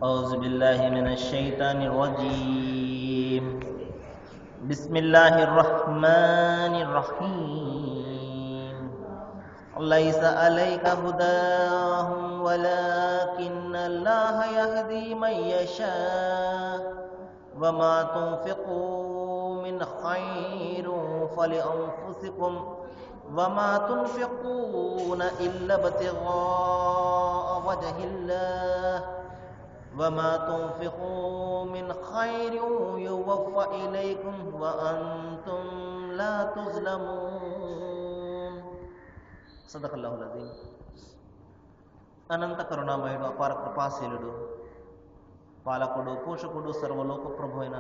أعوذ بالله من الشيطان الرجيم. بسم الله الرحمن الرحيم. ليس عليك هداهم ولكن الله يهدي من يشاء وما تنفقوا من خير فلأنفسكم وما تنفقون إلا ابتغاء وجه الله وما تنفقوا من خير يوفى إليكم وأنتم لا تظلمون. صدق الله العظيم. అనంత కరుణామయుడు, అపార కృపాశీలుడు, పాలకుడు, పోషకుడు, సర్వలోక ప్రభు అయిన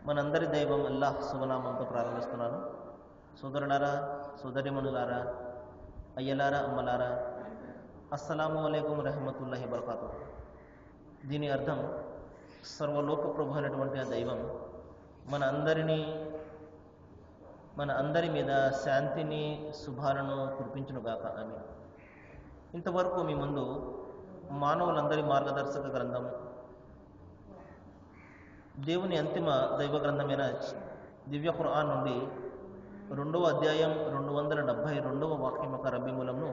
మనందరి దైవం అల్లాహ్ శుభనామంతో ప్రారంభిస్తున్నాను. సోదరులారా, సోదరిమణులారా, అయ్యలారా, అమ్మలారా, అస్సలాము అలైకుం రహమతుల్లాహి బరకాతు. దీని అర్థం, సర్వలోక ప్రభు అయినటువంటి ఆ దైవం మన అందరి మీద శాంతిని, శుభాలను కురిపించునుగాక. ఆమె. ఇంతవరకు మీ ముందు మానవులందరి మార్గదర్శక గ్రంథం, దేవుని అంతిమ దైవ గ్రంథమైన దివ్య ఖురాన్ నుండి 2వ అధ్యాయం 272వ వాక్యం యొక్క రబ్బీమూలంను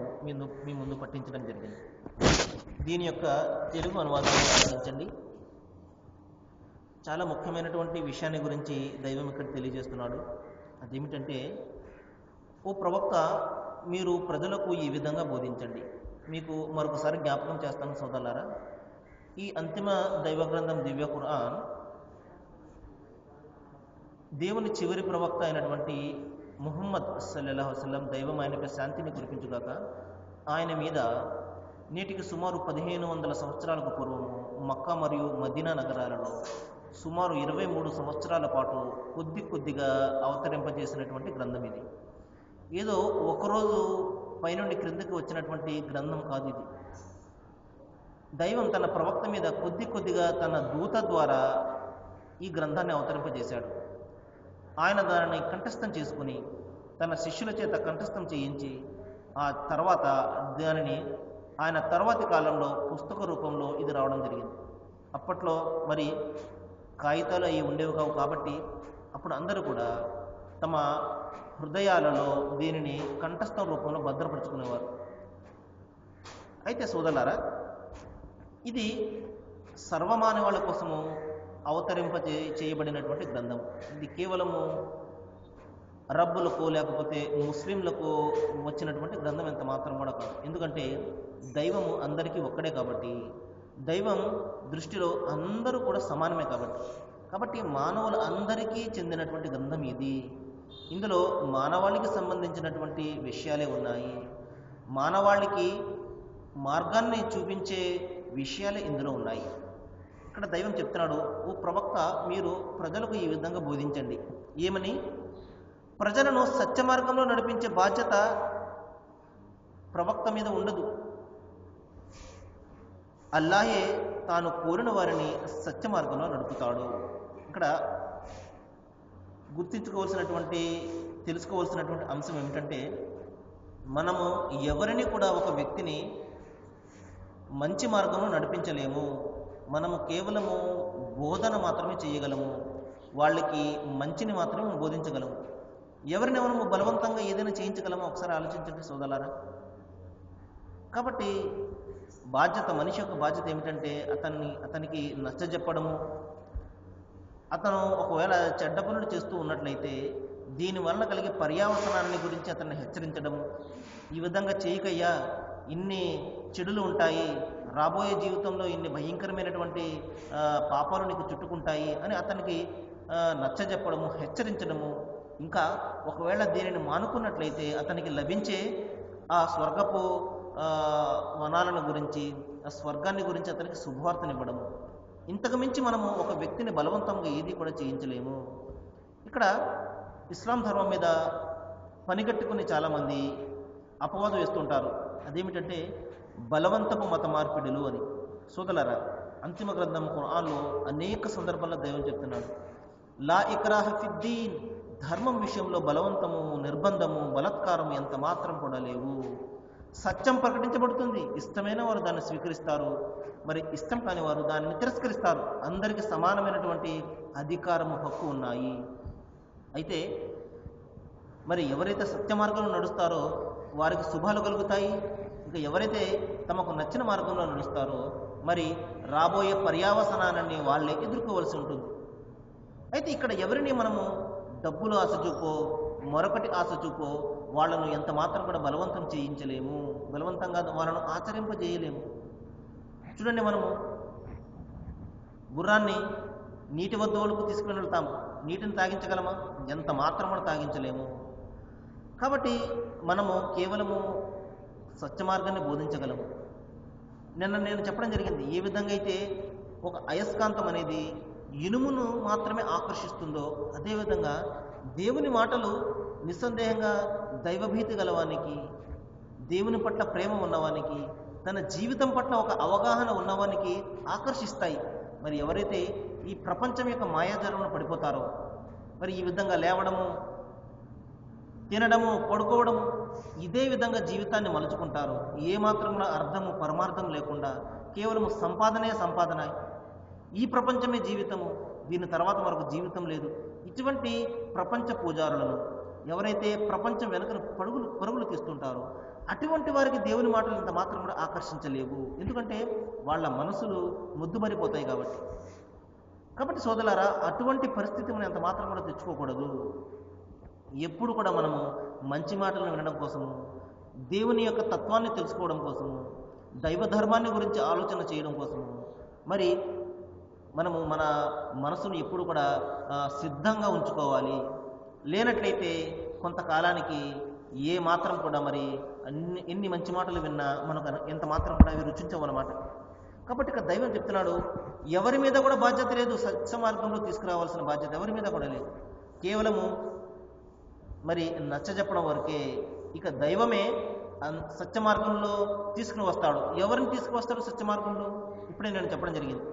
మీ ముందు పట్టించడం జరిగింది. దీని యొక్క తెలుగు అనువాదాన్ని ఆలోచించండి. చాలా ముఖ్యమైనటువంటి విషయాన్ని గురించి దైవం ఇక్కడ తెలియజేస్తున్నాడు. అదేమిటంటే, ఓ ప్రవక్త, మీరు ప్రజలకు ఈ విధంగా బోధించండి. మీకు మరొకసారి జ్ఞాపకం చేస్తాను సోదరులారా, ఈ అంతిమ దైవ గ్రంథం దివ్య ఖురాన్ దేవుని చివరి ప్రవక్త అయినటువంటి ముహమ్మద్ సల్లల్లాహు అలైహి వసల్లం దైవం ఆయనపై శాంతిని కురిపించుగాక ఆయన మీద నేటికి సుమారు 1500 సంవత్సరాలకు పూర్వము మక్కా మరియు మదీనా నగరాలలో సుమారు 23 సంవత్సరాల పాటు కొద్దిగా అవతరింపజేసినటువంటి గ్రంథం ఇది. ఏదో ఒకరోజు పైనుండి క్రిందకి వచ్చినటువంటి గ్రంథం కాదు ఇది. దైవం తన ప్రవక్త మీద కొద్దిగా తన దూత ద్వారా ఈ గ్రంథాన్ని అవతరింపజేశాడు. ఆయన దానిని కంఠస్థం చేసుకుని తన శిష్యుల చేత కంఠస్థం చేయించి ఆ తర్వాత దానిని ఆయన తర్వాతి కాలంలో పుస్తక రూపంలో ఇది రావడం జరిగింది. అప్పట్లో మరి కాగితాలు అవి ఉండేవి కావు కాబట్టి అప్పుడు అందరూ కూడా తమ హృదయాలలో దీనిని కంఠస్థం రూపంలో భద్రపరుచుకునేవారు. అయితే సోదరులారా, ఇది సర్వమానవాళి కోసము చేయబడినటువంటి గ్రంథం. ఇది కేవలము అరబ్బులకు లేకపోతే ముస్లింలకు వచ్చినటువంటి గ్రంథం ఎంత మాత్రం కూడా కాదు. ఎందుకంటే దైవము అందరికీ ఒక్కడే కాబట్టి, దైవం దృష్టిలో అందరూ కూడా సమానమే కాబట్టి మానవులు అందరికీ చెందినటువంటి గ్రంథం ఇది. ఇందులో మానవాళికి సంబంధించినటువంటి విషయాలే ఉన్నాయి. మానవాళికి మార్గాన్ని చూపించే విషయాలే ఇందులో ఉన్నాయి. ఇక్కడ దైవం చెప్తున్నాడు, ఓ ప్రవక్త, మీరు ప్రజలకు ఈ విధంగా బోధించండి. ఏమని? ప్రజలను సత్య మార్గంలో నడిపించే బాధ్యత ప్రవక్త మీద ఉండదు. అల్లాహే తాను కోరిన వారిని సత్య మార్గంలో నడుపుతాడు. ఇక్కడ తెలుసుకోవాల్సినటువంటి అంశం ఏమిటంటే, మనము ఎవరిని కూడా, ఒక వ్యక్తిని మంచి మార్గంలో నడిపించలేము. మనము కేవలము బోధన మాత్రమే చేయగలము. వాళ్ళకి మంచిని మాత్రమే బోధించగలము. ఎవరిని మనము బలవంతంగా ఏదైనా చేయించగలమో ఒకసారి ఆలోచించండి సోదరులారా. కాబట్టి మనిషి యొక్క బాధ్యత ఏమిటంటే అతనికి నచ్చజెప్పడము. అతను ఒకవేళ చెడ్డ పనులు చేస్తూ ఉన్నట్లయితే దీనివల్ల కలిగే పర్యావరణాన్ని గురించి అతన్ని హెచ్చరించడము. ఈ విధంగా చేయకయ్యా, ఇన్ని చెడులు ఉంటాయి, రాబోయే జీవితంలో ఇన్ని భయంకరమైనటువంటి పాపాలు నీకు చుట్టుకుంటాయి అని అతనికి నచ్చజెప్పడము, హెచ్చరించడము. ఇంకా ఒకవేళ దీనిని మానుకున్నట్లయితే అతనికి లభించే ఆ స్వర్గపు వనాలను గురించి, ఆ స్వర్గాన్ని గురించి అతనికి శుభవార్తనివ్వడము. ఇంతకు మించి మనము ఒక వ్యక్తిని బలవంతంగా ఏది కూడా చేయించలేము. ఇక్కడ ఇస్లాం ధర్మం మీద పనిగట్టుకుని చాలామంది అపవాదం వేస్తుంటారు. అదేమిటంటే బలవంతపు మత మార్పిడులు అని. సోదరులారా, అంతిమ గ్రంథం ఖురాన్లో అనేక సందర్భాల్లో దైవం చెప్తున్నాడు, లా ఇక్రాహ ఫిద్దీన్, ధర్మం విషయంలో బలవంతము, నిర్బంధము, బలత్కారం ఎంత మాత్రం కూడా లేవు. సత్యం ప్రకటించబడుతుంది, ఇష్టమైన వారు దాన్ని స్వీకరిస్తారు, మరి ఇష్టం కాని వారు దానిని తిరస్కరిస్తారు. అందరికీ సమానమైనటువంటి అధికారము, హక్కు ఉన్నాయి. అయితే మరి ఎవరైతే సత్య మార్గంలో నడుస్తారో వారికి శుభాలు కలుగుతాయి. ఇంకా ఎవరైతే తమకు నచ్చిన మార్గంలో నడుస్తారో మరి రాబోయే పర్యావసనాన్ని వాళ్ళే ఎదుర్కోవలసి ఉంటుంది. అయితే ఇక్కడ ఎవరిని మనము డబ్బులు ఆశ చూపో, మరొకటి ఆశ చూపో వాళ్ళను ఎంత మాత్రం కూడా బలవంతం చేయించలేము, బలవంతంగా వాళ్ళను ఆచరింపజేయలేము. చూడండి, మనము గుర్రాన్ని నీటి వద్ద వరకు తీసుకుని వెళ్తాము, నీటిని తాగించగలమా? ఎంత మాత్రం కూడా తాగించలేము. కాబట్టి మనము కేవలము సత్య మార్గాన్ని బోధించగలము. నేను చెప్పడం జరిగింది, ఏ విధంగా అయితే ఒక అయస్కాంతం అనేది ఇనుమును మాత్రమే ఆకర్షిస్తుందో అదేవిధంగా దేవుని మాటలు నిస్సందేహంగా దైవభీతి గలవానికి, దేవుని పట్ల ప్రేమ ఉన్నవానికి, తన జీవితం పట్ల ఒక అవగాహన ఉన్నవానికి ఆకర్షిస్తాయి. మరి ఎవరైతే ఈ ప్రపంచం యొక్క మాయాజాలంలో పడిపోతారో, మరి ఈ విధంగా లేవడము, తినడము, పడుకోవడము, ఇదే విధంగా జీవితాన్ని మలుచుకుంటారు. ఏమాత్రం కూడా అర్థము పరమార్థం లేకుండా కేవలము సంపాదనే సంపాదన, ఈ ప్రపంచమే జీవితము, దీని తర్వాత మరొక జీవితం లేదు. ఇటువంటి ప్రపంచ పూజారులను ఎవరైతే ప్రపంచం వెనుక పరుగులు తీస్తుంటారో అటువంటి వారికి దేవుని మాటలు ఇంత మాత్రం కూడా ఆకర్షించలేవు. ఎందుకంటే వాళ్ళ మనసులు ముద్దుమరిపోతాయి కాబట్టి సోదరులారా, అటువంటి పరిస్థితి మనం ఎంత మాత్రం కూడా తెచ్చుకోకూడదు. ఎప్పుడు కూడా మనము మంచి మాటలను వినడం కోసము, దేవుని యొక్క తత్వాన్ని తెలుసుకోవడం కోసము, దైవ ధర్మాన్ని గురించి ఆలోచన చేయడం కోసము మరి మనము మన మనసును ఎప్పుడు కూడా సిద్ధంగా ఉంచుకోవాలి. లేనట్లయితే కొంతకాలానికి ఏ మాత్రం కూడా మరి ఎన్ని మంచి మాటలు విన్నా మనకు ఎంత మాత్రం కూడా అవి రుచించవన్నమాట. కాబట్టి ఇక్కడ దైవం చెప్తున్నాడు, ఎవరి మీద కూడా బాధ్యత లేదు, సత్య మార్గంలో తీసుకురావాల్సిన బాధ్యత ఎవరి మీద కూడా లేదు. కేవలము మరి నచ్చజెప్పడం వరకే. ఇక దైవమే సత్య మార్గంలో తీసుకుని వస్తాడు. ఎవరిని తీసుకువస్తాడు సత్య మార్గంలో? ఇప్పుడే నేను చెప్పడం జరిగింది,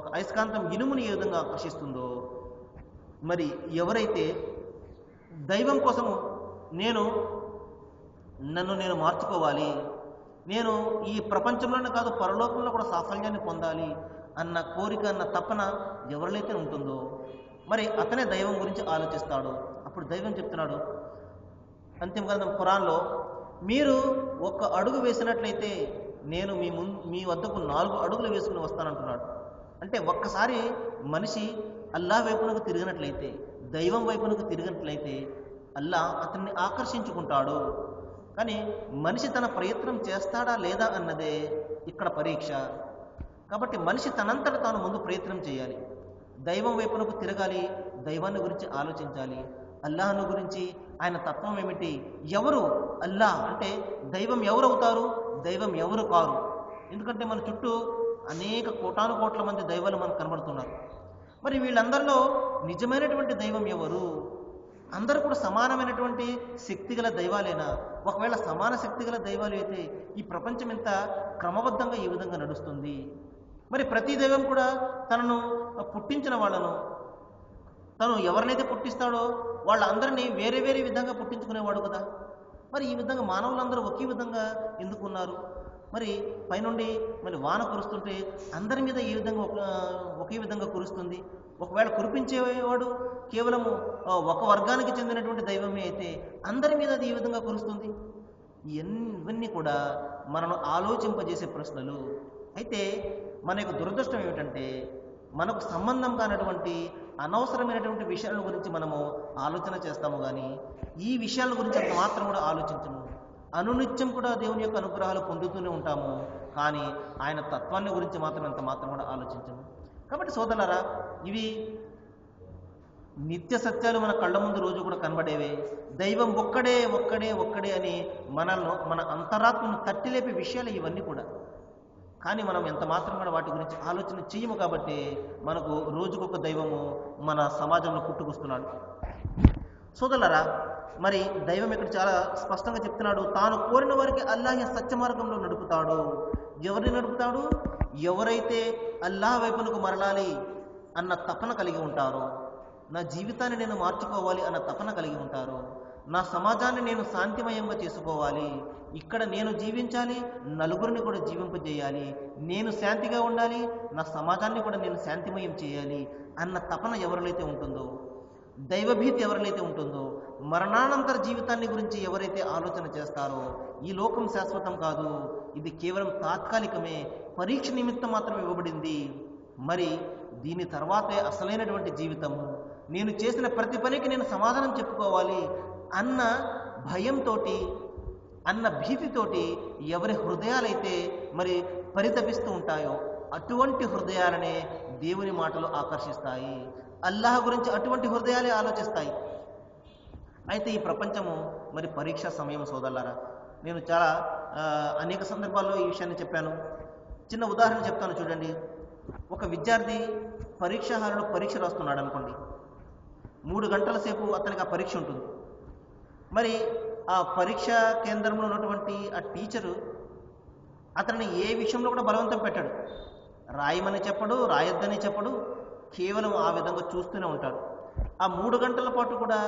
ఒక అయస్కాంతం ఇనుముని ఏ విధంగా ఆకర్షిస్తుందో, మరి ఎవరైతే దైవం కోసము నన్ను నేను మార్చుకోవాలి, నేను ఈ ప్రపంచంలోనే కాదు పరలోకంలో కూడా సాఫల్యాన్ని పొందాలి అన్న కోరిక, అన్న తపన ఎవరికైతే ఉంటుందో మరి అతనే దైవం గురించి ఆలోచిస్తాడు. అప్పుడు దైవం చెప్తున్నాడు అంతిమ గ్రంథం ఖురాన్లో, మీరు ఒక అడుగు వేసినట్లయితే నేను మీ వద్దకు 4 అడుగులు వేసుకుని వస్తానంటున్నాడు. అంటే ఒక్కసారి మనిషి అల్లా వైపునకు తిరిగినట్లయితే, దైవం వైపునకు తిరిగినట్లయితే అల్లా అతన్ని ఆకర్షించుకుంటాడు. కానీ మనిషి తన ప్రయత్నం చేస్తాడా లేదా అన్నదే ఇక్కడ పరీక్ష. కాబట్టి మనిషి తనంతట తాను ముందు ప్రయత్నం చేయాలి, దైవం వైపునకు తిరగాలి, దైవాన్ని గురించి ఆలోచించాలి, అల్లాహ్ను గురించి, ఆయన తత్వం ఏమిటి, ఎవరు అల్లా అంటే దైవం ఎవరు అవుతారు, దైవం ఎవరు కారు. ఎందుకంటే మన చుట్టూ అనేక కోటాను కోట్ల మంది దైవాలు మనకు కనబడుతున్నారు. మరి వీళ్ళందరిలో నిజమైనటువంటి దైవం ఎవరు? అందరూ కూడా సమానమైనటువంటి శక్తిగల దైవాలేనా? ఒకవేళ సమాన శక్తిగల దైవాలు అయితే ఈ ప్రపంచం ఎంత క్రమబద్ధంగా ఈ విధంగా నడుస్తుంది? మరి ప్రతి దైవం కూడా తనను పుట్టించిన వాళ్ళను, తను ఎవరినైతే పుట్టిస్తాడో వాళ్ళందరినీ వేరే వేరే విధంగా పుట్టించుకునేవాడు కదా. మరి ఈ విధంగా మానవులందరూ ఒకే విధంగా ఎందుకున్నారు? మరి పైనుండి మరి వాన కురుస్తుంటే అందరి మీద ఏ విధంగా ఒకే విధంగా కురుస్తుంది? ఒకవేళ కురిపించేవాడు కేవలము ఒక వర్గానికి చెందినటువంటి దైవమే అయితే అందరి మీద అది ఏ విధంగా కురుస్తుంది? ఇవన్నీ కూడా మనను ఆలోచింపజేసే ప్రశ్నలు. అయితే మన యొక్క దురదృష్టం ఏమిటంటే మనకు సంబంధం కానటువంటి అనవసరమైనటువంటి విషయాల గురించి మనము ఆలోచన చేస్తాము, కానీ ఈ విషయాల గురించి అంత మాత్రం కూడా ఆలోచించము. అనునిత్యం కూడా దేవుని యొక్క అనుగ్రహాలు పొందుతూనే ఉంటాము, కానీ ఆయన తత్వాన్ని గురించి మాత్రం ఎంత మాత్రం కూడా ఆలోచించము. కాబట్టి సోదరులారా, ఇవి నిత్య సత్యాలు మన కళ్ళ ముందు రోజు కూడా కనబడేవే. దైవం ఒక్కడే ఒక్కడే ఒక్కడే అని మన అంతరాత్మను తట్టిలేపే విషయాలు ఇవన్నీ కూడా. కానీ మనం ఎంత మాత్రం కూడా వాటి గురించి ఆలోచన చేయము. కాబట్టి మనకు రోజుకొక దైవము మన సమాజంలో పుట్టుకొస్తున్నాడు. సోదరులారా, మరి దైవం ఇక్కడ చాలా స్పష్టంగా చెప్తున్నాడు, తాను కోరిన వారికి అల్లాహ్ సత్య మార్గంలో నడుపుతాడు. ఎవరిని నడుపుతాడు? ఎవరైతే అల్లాహ్ వైపునకు మరలాలి అన్న తపన కలిగి ఉంటారో, నా జీవితాన్ని నేను మార్చుకోవాలి అన్న తపన కలిగి ఉంటారో, నా సమాజాన్ని నేను శాంతిమయంగా చేసుకోవాలి, ఇక్కడ నేను జీవించాలి, నలుగురిని కూడా జీవింపజేయాలి, నేను శాంతిగా ఉండాలి, నా సమాజాన్ని కూడా నేను శాంతిమయం చేయాలి అన్న తపన ఎవరిలైతే ఉంటుందో, దైవభీతి ఎవరిలైతే ఉంటుందో, మరణానంతర జీవితాన్ని గురించి ఎవరైతే ఆలోచన చేస్తారో, ఈ లోకం శాశ్వతం కాదు, ఇది కేవలం తాత్కాలికమే, పరీక్ష నిమిత్తం మాత్రం ఇవ్వబడింది, మరి దీని తర్వాతే అసలైనటువంటి జీవితము, నేను చేసిన ప్రతి పనికి నేను సమాధానం చెప్పుకోవాలి అన్న భయంతో, అన్న భీతితోటి ఎవరి హృదయాలైతే మరి పరితపిస్తూ ఉంటాయో అటువంటి హృదయాలనే దేవుని మాటలు ఆకర్షిస్తాయి, అల్లాహ్ గురించి అటువంటి హృదయాలే ఆలోచిస్తాయి. అయితే ఈ ప్రపంచము మరి పరీక్ష సమయం సోదరులారా, నేను చాలా అనేక సందర్భాల్లో ఈ విషయాన్ని చెప్పాను. చిన్న ఉదాహరణ చెప్తాను చూడండి. ఒక విద్యార్థి పరీక్ష హాలులో పరీక్ష రాస్తున్నాడు అనుకోండి, 3 గంటల సేపు అతనికి ఆ పరీక్ష ఉంటుంది. మరి ఆ పరీక్షా కేంద్రంలో ఉన్నటువంటి ఆ టీచరు అతన్ని ఏ విషయంలో కూడా బలవంతం పెట్టాడు, రాయమని చెప్పడు, రాయొద్దని చెప్పడు, కేవలం ఆ విధంగా చూస్తూనే ఉంటాడు. ఆ 3 గంటల పాటు కూడా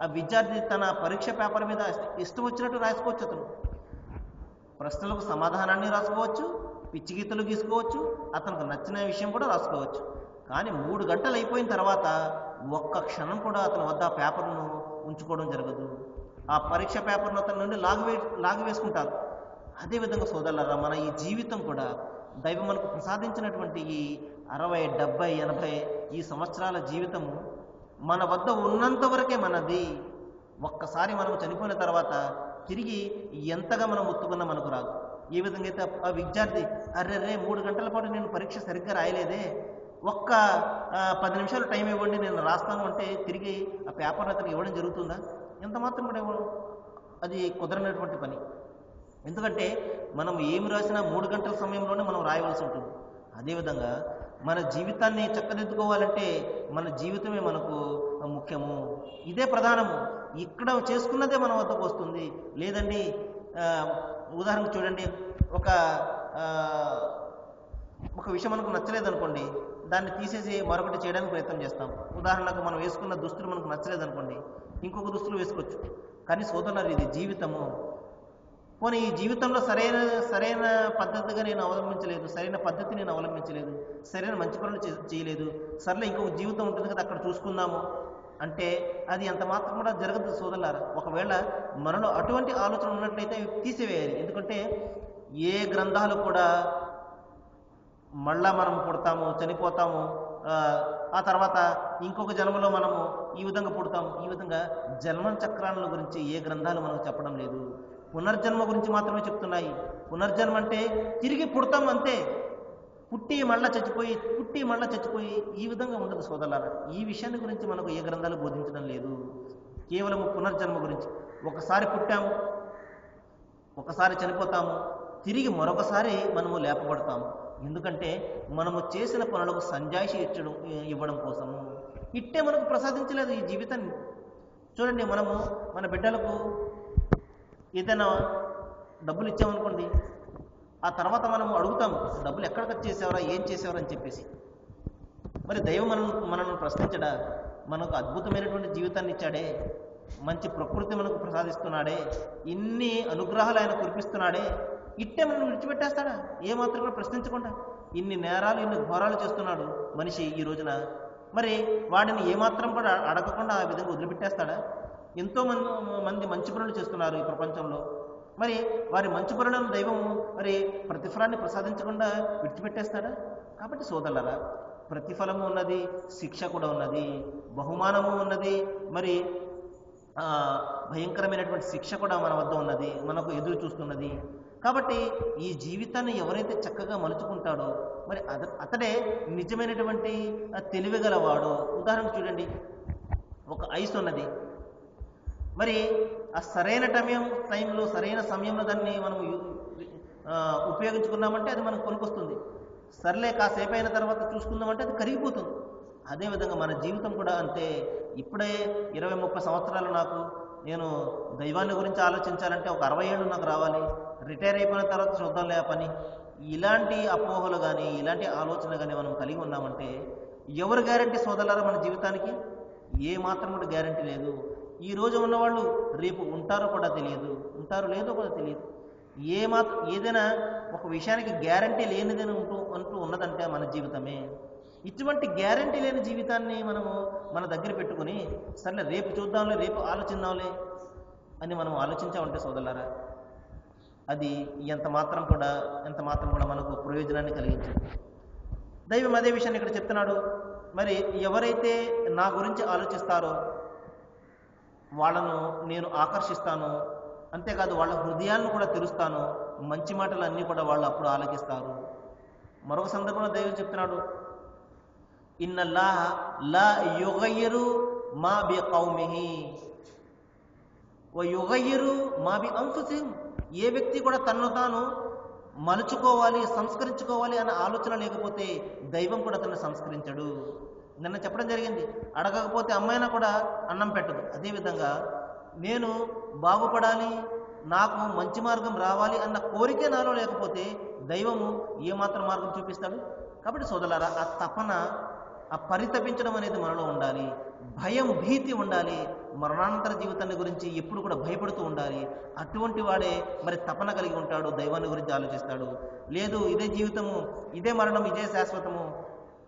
ఆ విద్యార్థి తన పరీక్ష పేపర్ మీద ఇష్టం వచ్చినట్టు రాసుకోవచ్చు, అతను ప్రశ్నలకు సమాధానాన్ని రాసుకోవచ్చు, పిచ్చి గీతలు గీసుకోవచ్చు, అతనికి నచ్చిన విషయం కూడా రాసుకోవచ్చు. కానీ 3 గంటలు అయిపోయిన తర్వాత ఒక్క క్షణం కూడా అతని వద్ద ఆ పేపర్ను ఉంచుకోవడం జరగదు. ఆ పరీక్ష పేపర్ను అతని నుండి లాగివేసుకుంటారు. అదేవిధంగా సోదరులారా, మన ఈ జీవితం కూడా దైవం మనకు ప్రసాదించినటువంటి ఈ 60, 70, 80 ఈ సంవత్సరాల జీవితము మన వద్ద ఉన్నంత వరకే మనది. ఒక్కసారి మనం చనిపోయిన తర్వాత తిరిగి ఎంతగా మనం ఒత్తుకున్నా మనకు రాదు. ఏ విధంగా అయితే ఆ విద్యార్థి అర్రెర్రే 3 గంటల పాటు నేను పరీక్ష సరిగ్గా రాయలేదే, ఒక్క 10 నిమిషాలు టైం ఇవ్వండి నేను రాస్తాను అంటే తిరిగి ఆ పేపర్ అతనికి ఇవ్వడం జరుగుతుందా? ఎంత మాత్రం కూడా ఇవ్వడం, అది కుదరనటువంటి పని. ఎందుకంటే మనం ఏమి రాసినా 3 గంటల సమయంలోనే మనం రాయవలసి ఉంటుంది. అదేవిధంగా మన జీవితాన్ని చక్కదిద్దుకోవాలంటే మన జీవితమే మనకు ముఖ్యము, ఇదే ప్రధానము. ఇక్కడ చేసుకున్నదే మన వద్దకు వస్తుంది. లేదండి, ఉదాహరణకు చూడండి, ఒక విషయం మనకు నచ్చలేదనుకోండి, దాన్ని తీసేసి మరొకటి చేయడానికి ప్రయత్నం చేస్తాం. ఉదాహరణకు మనం వేసుకున్న దుస్తులు మనకు నచ్చలేదనుకోండి, ఇంకొక దుస్తులు వేసుకోవచ్చు. కానీ సోదరులారా, ఇది జీవితము. పోనీ ఈ జీవితంలో సరైన పద్ధతిగా నేను అవలంబించలేదు, సరైన పద్ధతి నేను అవలంబించలేదు, సరైన మంచి పనులు చేయలేదు, సర్లే ఇంకొక జీవితం ఉంటుంది కదా అక్కడ చూసుకుందాము అంటే అది అంత మాత్రం కూడా జరగదు సోదరులారా. ఒకవేళ మనలో అటువంటి ఆలోచన ఉన్నట్లయితే తీసివేయాలి. ఎందుకంటే ఏ గ్రంథాలు కూడా మళ్ళా మనం పుడతాము, చనిపోతాము, ఆ తర్వాత ఇంకొక జన్మలో మనము ఈ విధంగా పుడతాము, ఈ విధంగా జన్మ చక్రాల గురించి ఏ గ్రంథాలు మనకు చెప్పడం లేదు. పునర్జన్మ గురించి మాత్రమే చెప్తున్నాయి. పునర్జన్మ అంటే తిరిగి పుడతాం అంతే, పుట్టి మళ్ళా చచ్చిపోయి ఈ విధంగా ఉండదు సోదరులారా. ఈ విషయాన్ని గురించి మనకు ఏ గ్రంథాలు బోధించడం లేదు. కేవలం పునర్జన్మ గురించి. ఒకసారి పుట్టాము, ఒకసారి చనిపోతాము, తిరిగి మరొకసారి మనము లేపబడతాము. ఎందుకంటే మనము చేసిన పనులకు సంజాయిషి ఇవ్వడం కోసము. ఇట్టే మనకు ప్రసాదించలేదు ఈ జీవితాన్ని. చూడండి, మనము మన బిడ్డలకు ఏదైనా డబ్బులు ఇచ్చామనుకోండి, ఆ తర్వాత మనం అడుగుతాము, డబ్బులు ఎక్కడ ఖర్చు చేసేవరా, ఏం చేసేవరా అని చెప్పేసి. మరి దైవం మనల్ని ప్రశ్నించడా? మనకు అద్భుతమైనటువంటి జీవితాన్ని ఇచ్చాడే, మంచి ప్రకృతి మనకు ప్రసాదిస్తున్నాడే, ఇన్ని అనుగ్రహాలు ఆయన కురిపిస్తున్నాడే, ఇట్టే మనం విడిచిపెట్టేస్తాడా? ఏమాత్రం కూడా ప్రశ్నించకుండా. ఇన్ని నేరాలు, ఇన్ని ఘోరాలు చేస్తున్నాడు మనిషి ఈ రోజున. మరి వాడిని ఏమాత్రం కూడా అడగకుండా ఆ విధంగా వదిలిపెట్టేస్తాడా? ఎంతో మంది మంచి పనులు చేస్తున్నారు ఈ ప్రపంచంలో. మరి వారి మంచి పనులను దైవం మరి ప్రతిఫలాన్ని ప్రసాదించకుండా విడిచిపెట్టేస్తాడా? కాబట్టి సోదరులారా, ప్రతిఫలము ఉన్నది, శిక్ష కూడా ఉన్నది, బహుమానము ఉన్నది, మరి భయంకరమైనటువంటి శిక్ష కూడా మన వద్ద ఉన్నది, మనకు ఎదురు చూస్తున్నది. కాబట్టి ఈ జీవితాన్ని ఎవరైతే చక్కగా మలుచుకుంటాడో మరి అతడే నిజమైనటువంటి తెలివిగలవాడు. ఉదాహరణకు చూడండి, ఒక ఐస్ ఉన్నది, మరి ఆ సరైన టైంలో సరైన సమయంలో దాన్ని మనం ఉపయోగించుకున్నామంటే అది మనకు కొనుకొస్తుంది. సర్లే కాసేపు అయిన తర్వాత చూసుకుందామంటే అది కరిగిపోతుంది. అదేవిధంగా మన జీవితం కూడా అంతే. ఇప్పుడే 20-30 సంవత్సరాలు నేను దైవాన్ని గురించి ఆలోచించాలంటే ఒక 60 ఏళ్ళు నాకు రావాలి, రిటైర్ అయిపోయిన తర్వాత చూద్దాంలే ఆ పని, ఇలాంటి అపోహలు కానీ ఇలాంటి ఆలోచన కానీ మనం కలిగి ఉన్నామంటే ఎవరు గ్యారంటీ సోదరులారా? మన జీవితానికి ఏ మాత్రం కూడా గ్యారంటీ లేదు. ఈ రోజు ఉన్నవాళ్ళు రేపు ఉంటారో కూడా తెలియదు, ఉంటారో లేదో కూడా తెలియదు. ఏదైనా ఒక విషయానికి గ్యారంటీ లేనిదని అంటూ ఉన్నదంటే మన జీవితమే. ఇటువంటి గ్యారంటీ లేని జీవితాన్ని మనము మన దగ్గర పెట్టుకుని సర్లే రేపు చూద్దాంలే, రేపు ఆలోచిద్దాంలే అని మనం ఆలోచించామంటే సోదరులారా, అది ఎంత మాత్రం కూడా మనకు ప్రయోజనాన్ని కలిగించదు. దైవం అదే విషయాన్ని ఇక్కడ చెప్తున్నాడు. మరి ఎవరైతే నా గురించి ఆలోచిస్తారో వాళ్ళను నేను ఆకర్షిస్తాను, అంతేకాదు వాళ్ళ హృదయాలను కూడా తెరుస్తాను, మంచి మాటలు అన్నీ కూడా వాళ్ళు అప్పుడు ఆలకిస్తారు. మరొక సందర్భంలో దైవం చెప్తున్నాడు, ఇన్నల్లాహ లా యుగయ్యిరు మా బి కౌమిహి వ యుగయ్యిరు మా బి అంఫుసిహిం. ఏ వ్యక్తి కూడా తనను తాను మలుచుకోవాలి, సంస్కరించుకోవాలి అన్న ఆలోచన లేకపోతే దైవం కూడా తనను సంస్కరించడు. నిన్న చెప్పడం జరిగింది, అడగకపోతే అమ్మాయినా కూడా అన్నం పెట్టదు. అదేవిధంగా నేను బాగుపడాలి, నాకు మంచి మార్గం రావాలి అన్న కోరికే నాలో లేకపోతే దైవము ఏమాత్రం మార్గం చూపిస్తాడు? కాబట్టి సోదరులారా, ఆ తపన, ఆ పరితపించడం అనేది మనలో ఉండాలి. భయం, భీతి ఉండాలి. మరణానంతర జీవితాన్ని గురించి ఎప్పుడు కూడా భయపడుతూ ఉండాలి. అటువంటి వాడే మరి తపన కలిగి ఉంటాడు, దైవాన్ని గురించి ఆలోచిస్తాడు. లేదు ఇదే జీవితము, ఇదే మరణం, ఇదే శాశ్వతము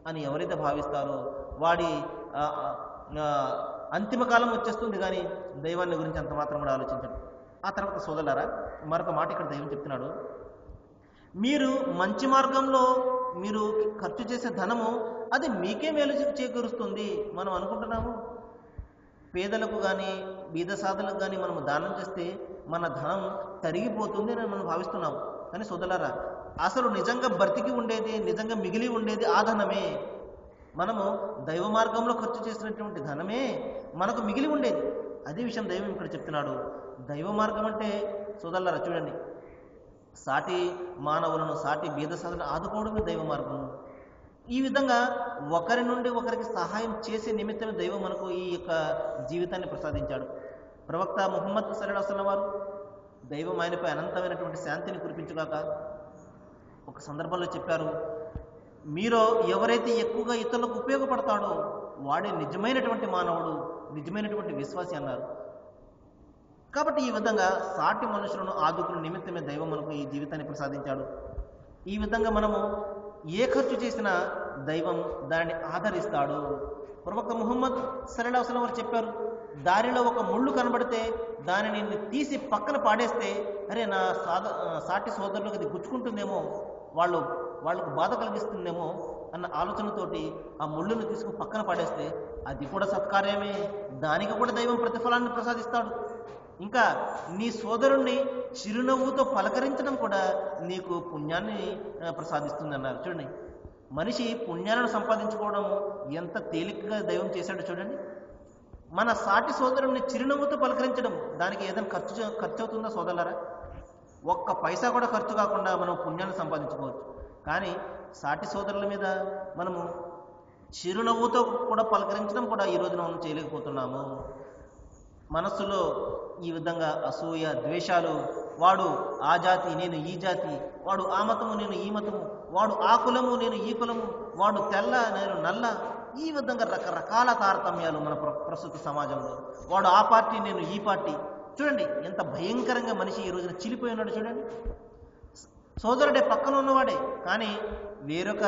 అని ఎవరైతే భావిస్తారో వాడి అంతిమ కాలం వచ్చేస్తుంది, కానీ దైవాన్ని గురించి అంత మాత్రం కూడా ఆలోచించడు. ఆ తర్వాత సోదరులారా, మరొక మాట ఇక్కడ దైవం చెప్తున్నాడు, మీరు మంచి మార్గంలో మీరు ఖర్చు చేసే ధనము అది మీకే మేలు చేకూరుస్తుంది. మనం అనుకుంటున్నాము పేదలకు కానీ బీద సాధలకు కానీ మనము దానం చేస్తే మన ధనం తరిగిపోతుంది అని మనం భావిస్తున్నాము. కానీ సోదరులారా, అసలు నిజంగా బ్రతికి ఉండేది, నిజంగా మిగిలి ఉండేది ఆ ధనమే. మనము దైవ మార్గంలో ఖర్చు చేసినటువంటి ధనమే మనకు మిగిలి ఉండేది. అదే విషయం దైవం ఇక్కడ చెప్తున్నాడు. దైవ మార్గం అంటే సోదరులారా చూడండి, సాటి మానవులను, సాటి బీద సాధన ఆదుకోవడమే దైవ మార్గం. ఈ విధంగా ఒకరి నుండి ఒకరికి సహాయం చేసే నిమిత్తమే దైవం మనకు ఈ యొక్క జీవితాన్ని ప్రసాదించాడు. ప్రవక్త ముహమ్మద్ సల్లల్లాహు అలైహి వసల్లం వారు, దైవం ఆయనపై అనంతమైనటువంటి శాంతిని కురిపించుగాక, ఒక సందర్భంలో చెప్పారు, మీరు ఎవరైతే ఎక్కువగా ఇతరులకు ఉపయోగపడతాడో వాడే నిజమైనటువంటి మానవుడు, నిజమైనటువంటి విశ్వాసి అన్నారు. కాబట్టి ఈ విధంగా సాటి మనుషులను ఆదుకునే నిమిత్తమే దైవం మనకు ఈ జీవితాన్ని ప్రసాదించాడు. ఈ విధంగా మనము ఏ ఖర్చు చేసినా దైవం దాన్ని ఆదరిస్తాడు. ప్రవక్త ముహమ్మద్ సల్లల్లాహు అలైహి వసల్లం వారు చెప్పారు, దారిలో ఒక ముళ్ళు కనబడితే దానిని తీసి పక్కన పాడేస్తే అరే నా సాటి సోదరులకు అది గుచ్చుకుంటుందేమో, వాళ్ళకు బాధ కలిగిస్తుందేమో అన్న ఆలోచనతోటి ఆ ముళ్ళును తీసుకుని పక్కన పాడేస్తే అది కూడా సత్కార్యమే, దానికి కూడా దైవం ప్రతిఫలాన్ని ప్రసాదిస్తాడు. ఇంకా నీ సోదరుణ్ణి చిరునవ్వుతో పలకరించడం కూడా నీకు పుణ్యాన్ని ప్రసాదిస్తుంది అన్నారు. చూడండి, మనిషి పుణ్యాలను సంపాదించుకోవడం ఎంత తేలికగా దైవం చేశాడో చూడండి. మన సాటి సోదరుణ్ణి చిరునవ్వుతో పలకరించడం, దానికి ఏదైనా ఖర్చు అవుతుందా సోదరులారా? ఒక్క పైసా కూడా ఖర్చు కాకుండా మనం పుణ్యాన్ని సంపాదించుకోవచ్చు. కానీ సాటి సోదరుల మీద మనము చిరునవ్వుతో కూడా పలకరించడం కూడా ఈ రోజున మనం చేయలేకపోతున్నాము. మనస్సులో ఈ విధంగా అసూయ, ద్వేషాలు, వాడు ఆ జాతి నేను ఈ జాతి, వాడు ఆ మతము నేను ఈ మతము, వాడు ఆ కులము నేను ఈ కులము, వాడు తెల్ల నేను నల్ల, ఈ విధంగా రకరకాల తారతమ్యాలు మన ప్రస్తుత సమాజంలో. వాడు ఆ పార్టీ నేను ఈ పార్టీ. చూడండి ఎంత భయంకరంగా మనిషి ఈ రోజున చిలిపోయి ఉన్నాడు. చూడండి, సోదరుడే పక్కన ఉన్నవాడే కానీ వేరొక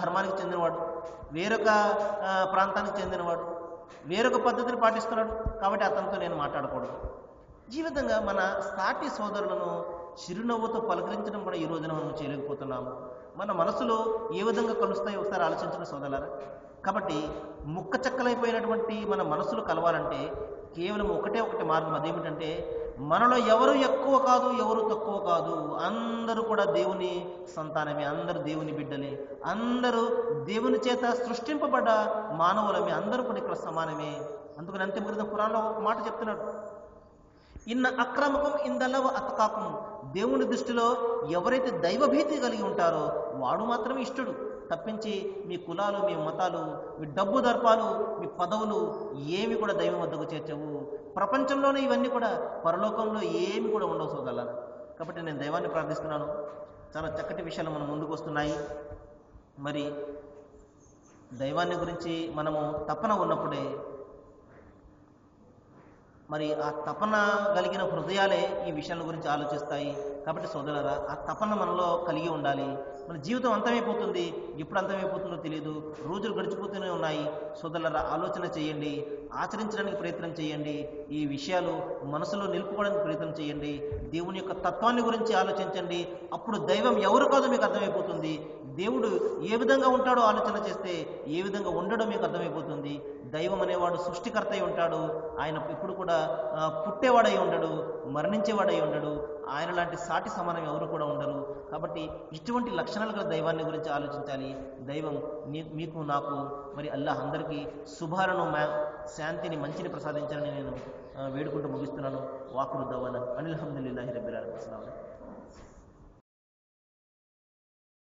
ధర్మానికి చెందినవాడు, వేరొక ప్రాంతానికి చెందినవాడు, వేరొక పద్ధతిని పాటిస్తున్నాడు, కాబట్టి అతనితో నేను మాట్లాడకూడదు. ఈ విధంగా మన సాటి సోదరులను చిరునవ్వుతో పలకరించడం కూడా ఈ రోజున మనం చేయలేకపోతున్నాము. మన మనసులో ఏ విధంగా కలుస్తాయో ఒకసారి ఆలోచించిన సోదరులారా. కాబట్టి ముక్క చెక్కలైపోయినటువంటి మన మనసులు కలవాలంటే కేవలం ఒకటే మార్గం. అదేమిటంటే మనలో ఎవరు ఎక్కువ కాదు, ఎవరు తక్కువ కాదు, అందరూ కూడా దేవుని సంతానమే, అందరూ దేవుని బిడ్డలే, అందరూ దేవుని చేత సృష్టింపబడ్డ మానవులమే, అందరూ కూడా ఇక్కడ సమానమే. అందుకని అంత్యకృతం ఖురాన్లో ఒక మాట చెప్తున్నాడు, ఇన్న అక్రమకం ఇందలవ అతకాకం. దేవుని దృష్టిలో ఎవరైతే దైవభీతి కలిగి ఉంటారో వాడు మాత్రమే ఇష్టడు, తప్పించి మీ కులాలు, మీ మతాలు, మీ డబ్బు దర్పాలు, మీ పదవులు ఏమి కూడా దైవం వద్దకు చేర్చవు. ప్రపంచంలోనే ఇవన్నీ కూడా, పరలోకంలో ఏమి కూడా ఉండవు సోదరులారా. కాబట్టి నేను దైవాన్ని ప్రార్థిస్తున్నాను. చాలా చక్కటి విషయాలు మన ముందుకు వస్తున్నాయి. మరి దైవాన్ని గురించి మనము తపన ఉన్నప్పుడే మరి ఆ తపన కలిగిన హృదయాలే ఈ విషయాల గురించి ఆలోచిస్తాయి. కాబట్టి సోదరులారా, ఆ తపన మనలో కలిగి ఉండాలి. మన జీవితం అంతమైపోతుంది, ఎప్పుడు అంతమైపోతుందో తెలియదు, రోజులు గడిచిపోతూనే ఉన్నాయి. సోదరులారా, ఆలోచన చేయండి, ఆచరించడానికి ప్రయత్నం చేయండి, ఈ విషయాలు మనసులో నిలుపుకోవడానికి ప్రయత్నం చేయండి, దేవుని యొక్క తత్వాన్ని గురించి ఆలోచించండి. అప్పుడు దైవం ఎవరు కాదో మీకు అర్థమైపోతుంది. దేవుడు ఏ విధంగా ఉంటాడో ఆలోచన చేస్తే ఏ విధంగా ఉండడో మీకు అర్థమైపోతుంది. దైవం అనేవాడు సృష్టికర్త అయి ఉంటాడు. ఆయన ఇప్పుడు కూడా పుట్టేవాడై ఉండడు, మరణించేవాడై ఉండడు. ఆయన లాంటి సాటి సమానం ఎవరు కూడా ఉండరు. కాబట్టి ఇటువంటి లక్షణాలు గల దైవాన్ని గురించి ఆలోచించాలి. దైవం మీకు నాకు మరి అల్లాహ్ అందరికీ శుభాలను శాంతిని మంచిని ప్రసాదించాలని నేను వేడుకుంటూ ముగిస్తున్నాను. వాకురు దవానా అనిల్ హమ్దులిల్లాహి రబ్బిల్ ఆలమీన్.